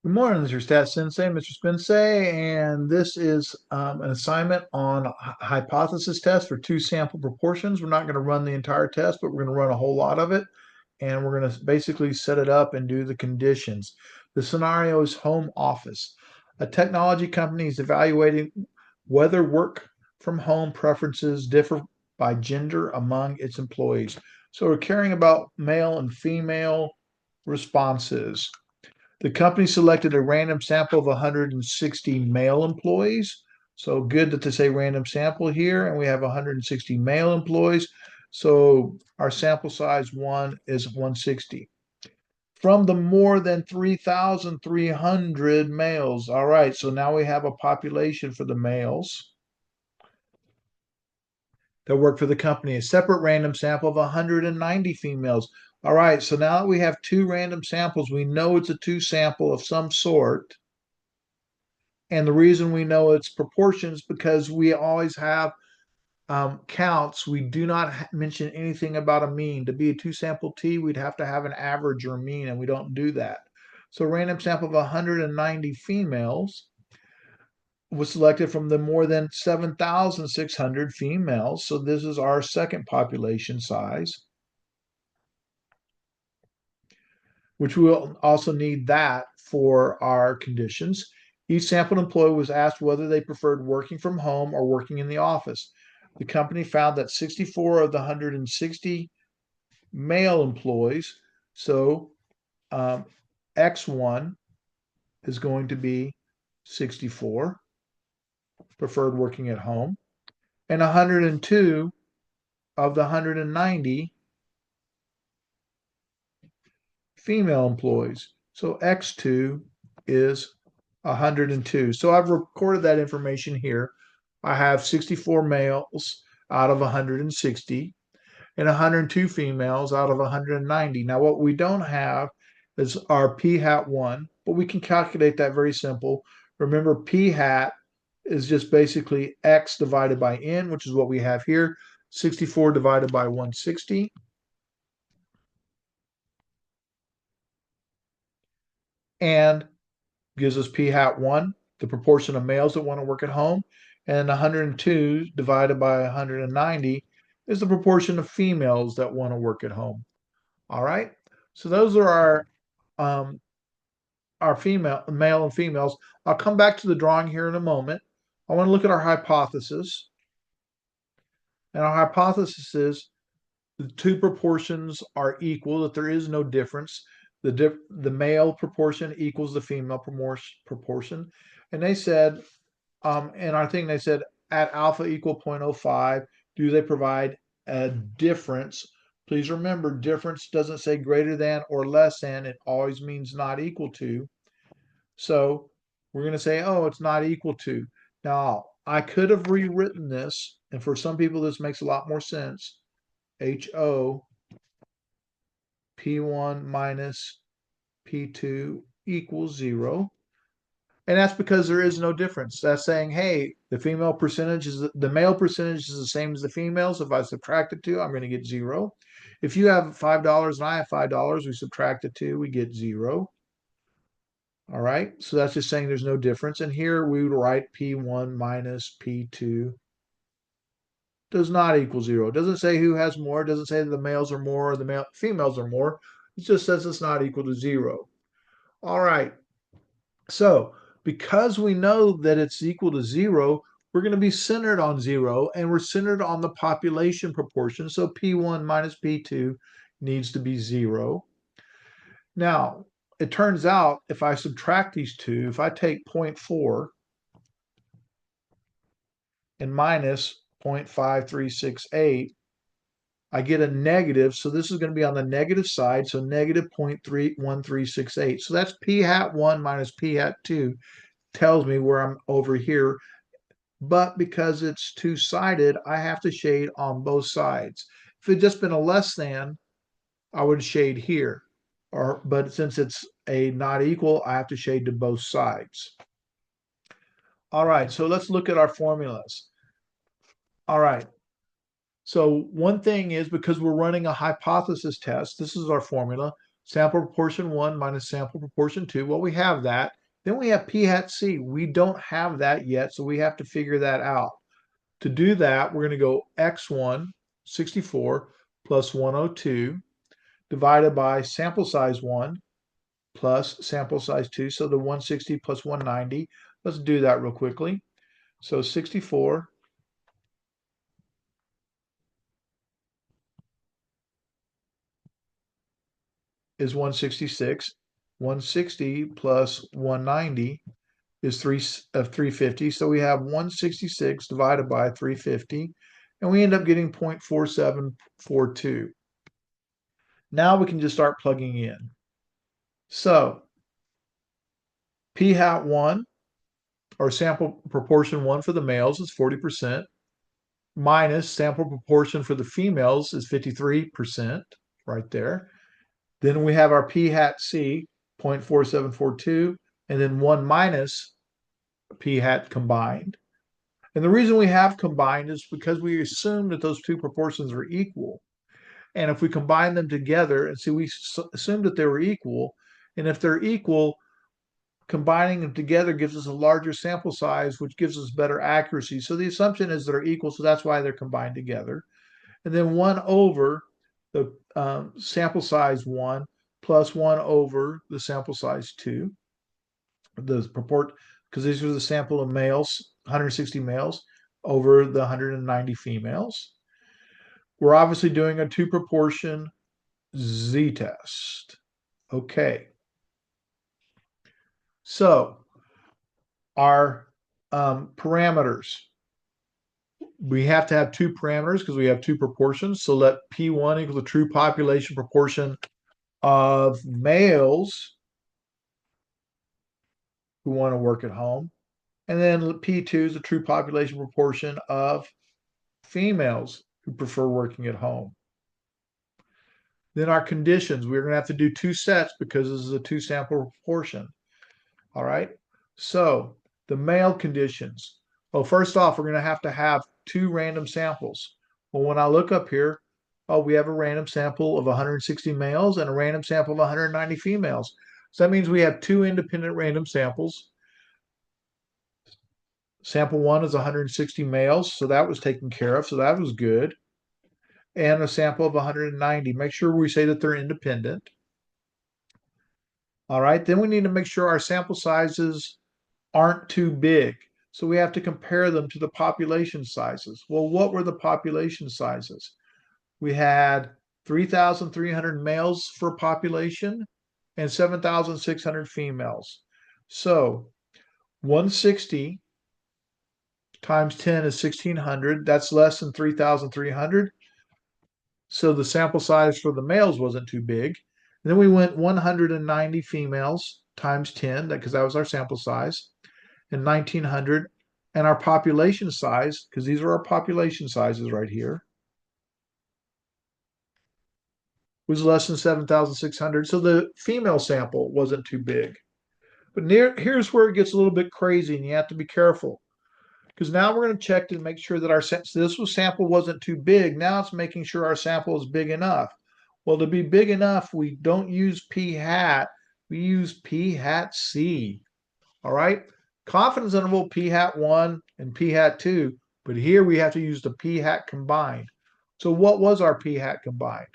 Good morning, Mr. Stat Sensei, Mr. Spensei, and this is an assignment on hypothesis test for two sample proportions. We're not going to run the entire test, but we're going to run a whole lot of it, and we're going to basically set it up and do the conditions. The scenario is home office. A technology company is evaluating whether work from home preferences differ by gender among its employees. So we're caring about male and female responses. The company selected a random sample of 160 male employees. So good that they say random sample here, and we have 160 male employees. So our sample size one is 160. From the more than 3,300 males. All right, so now we have a population for the males that work for the company, a separate random sample of 190 females. All right, so now that we have two random samples, we know it's a two sample of some sort. And the reason we know it's proportions because we always have counts. We do not mention anything about a mean. To be a two sample T, we'd have to have an average or mean, and we don't do that. So, a random sample of 190 females was selected from the more than 7,600 females. So, this is our second population size, which we'll also need that for our conditions. Each sampled employee was asked whether they preferred working from home or working in the office. The company found that 64 of the 160 male employees, so X1 is going to be 64, preferred working at home, and 102 of the 190 female employees. So X2 is 102. So I've recorded that information here. I have 64 males out of 160 and 102 females out of 190. Now, what we don't have is our p hat 1, but we can calculate that very simple. Remember, p hat is just basically x divided by n, which is what we have here. 64 divided by 160. And gives us p hat 1, the proportion of males that want to work at home, and 102 divided by 190 is the proportion of females that want to work at home. All right, so those are our female, male and females. I'll come back to the drawing here in a moment. I want to look at our hypothesis, and our hypothesis is the two proportions are equal, that there is no difference. The male proportion equals the female proportion. And they said, in our thing, they said at alpha equal 0.05, do they provide a difference? Please remember, difference doesn't say greater than or less than. It always means not equal to. So we're going to say, oh, it's not equal to. Now, I could have rewritten this, and for some people, this makes a lot more sense. HO P1 minus P2 equals 0. And that's because there is no difference. That's saying, hey, the female percentage is the male percentage is the same as the female. So if I subtract the two, I'm going to get 0. If you have $5 and I have $5, we subtract the two, we get 0. All right. So that's just saying there's no difference. And here we would write P1 minus P2 does not equal 0. It doesn't say who has more. It doesn't say that the males are more or the females are more. It just says it's not equal to 0. All right. So because we know that it's equal to 0, we're going to be centered on 0, and we're centered on the population proportion. So P1 minus P2 needs to be 0. Now, it turns out if I subtract these two, if I take 0.4 and minus 0.5368, I get a negative. So this is going to be on the negative side. So negative 0.31368. So that's P hat 1 minus P hat 2 tells me where I'm over here. But because it's two-sided, I have to shade on both sides. If it had just been a less than, I would shade here. But since it's a not equal, I have to shade to both sides. All right, so let's look at our formulas. All right, so one thing is because we're running a hypothesis test, this is our formula. sample proportion 1 minus sample proportion 2. Well, we have that. Then we have p hat c. We don't have that yet, so we have to figure that out. To do that, we're going to go x1, 64, plus 102, divided by sample size 1 plus sample size 2, so the 160 plus 190. Let's do that real quickly. So 64 is 166. 160 plus 190 is 350. So we have 166 divided by 350, and we end up getting 0.4742. Now we can just start plugging in. So p hat 1, or sample proportion 1 for the males, is 40%, minus sample proportion for the females is 53%, right there. Then we have our p hat c, 0.4742, and then 1 minus p hat combined. And the reason we have combined is because we assume that those two proportions are equal. And if we combine them together, and see, we assumed that they were equal, and if they're equal, combining them together gives us a larger sample size, which gives us better accuracy. So the assumption is they're equal, so that's why they're combined together. And then 1 over the sample size 1 plus 1 over the sample size 2. The purport, because these are the sample of males, 160 males over the 190 females. We're obviously doing a two proportion z-test. Okay. So our parameters, we have to have two parameters because we have two proportions. So let P1 equal the true population proportion of males who want to work at home. And then P2 is the true population proportion of females who prefer working at home. Then our conditions, we're going to have to do two sets because this is a two sample proportion. All right. So the male conditions. Well, first off, we're going to have two random samples. Well, when I look up here, oh, we have a random sample of 160 males and a random sample of 190 females. So that means we have two independent random samples. Sample 1 is 160 males, so that was taken care of, so that was good. And a sample of 190. Make sure we say that they're independent. All right, then we need to make sure our sample sizes aren't too big. So we have to compare them to the population sizes. Well, what were the population sizes? We had 3,300 males for population and 7,600 females. So 160 times 10 is 1,600. That's less than 3,300. So the sample size for the males wasn't too big. And then we went 190 females times 10, because that was our sample size, and 1,900. And our population size, because these are our population sizes right here, was less than 7,600. So the female sample wasn't too big. But here's where it gets a little bit crazy, and you have to be careful. Because now we're going to check to make sure that our sample wasn't too big. Now it's making sure our sample is big enough. Well, to be big enough, we don't use p hat. We use p hat c. All right. Confidence interval p hat 1 and p hat 2. But here we have to use the p hat combined. So what was our p hat combined?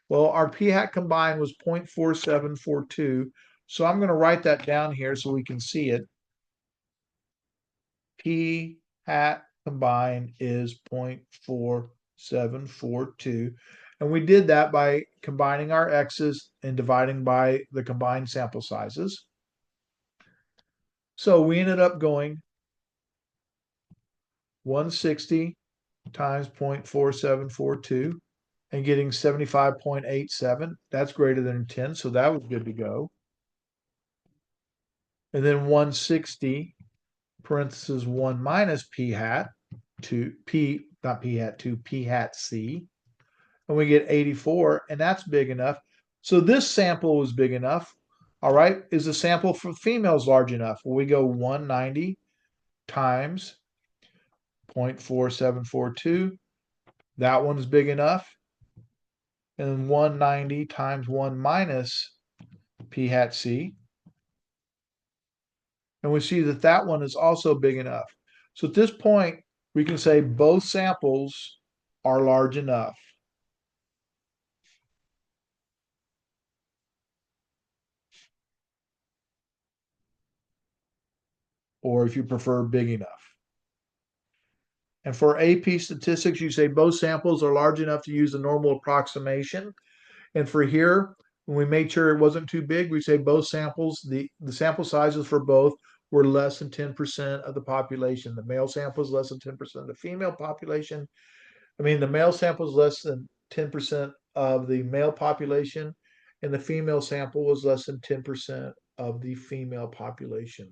Well, our p hat combined was 0.4742. So I'm going to write that down here so we can see it. P hat combined is 0.4742. And we did that by combining our x's and dividing by the combined sample sizes. So we ended up going 160 times 0.4742 and getting 75.87. That's greater than 10, so that was good to go. And then 160 parentheses 1 minus p hat to p, not p hat 2, p hat c, and we get 84, and that's big enough. So this sample was big enough. All right, is the sample for females large enough? Well, we go 190 times 0.4742. That one's big enough. and 190 times 1 minus p hat c. And we see that that one is also big enough. So at this point, we can say both samples are large enough. Or if you prefer, big enough. And for AP statistics, you say both samples are large enough to use the normal approximation. And for here, when we made sure it wasn't too big, we say both samples, the sample sizes for both were less than 10% of the population. The male sample is less than 10% of the female population. I mean, the male sample is less than 10% of the male population, and the female sample was less than 10% of the female population.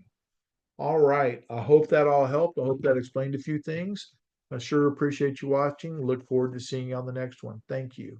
All right. I hope that all helped. I hope that explained a few things. I sure appreciate you watching. Look forward to seeing you on the next one. Thank you.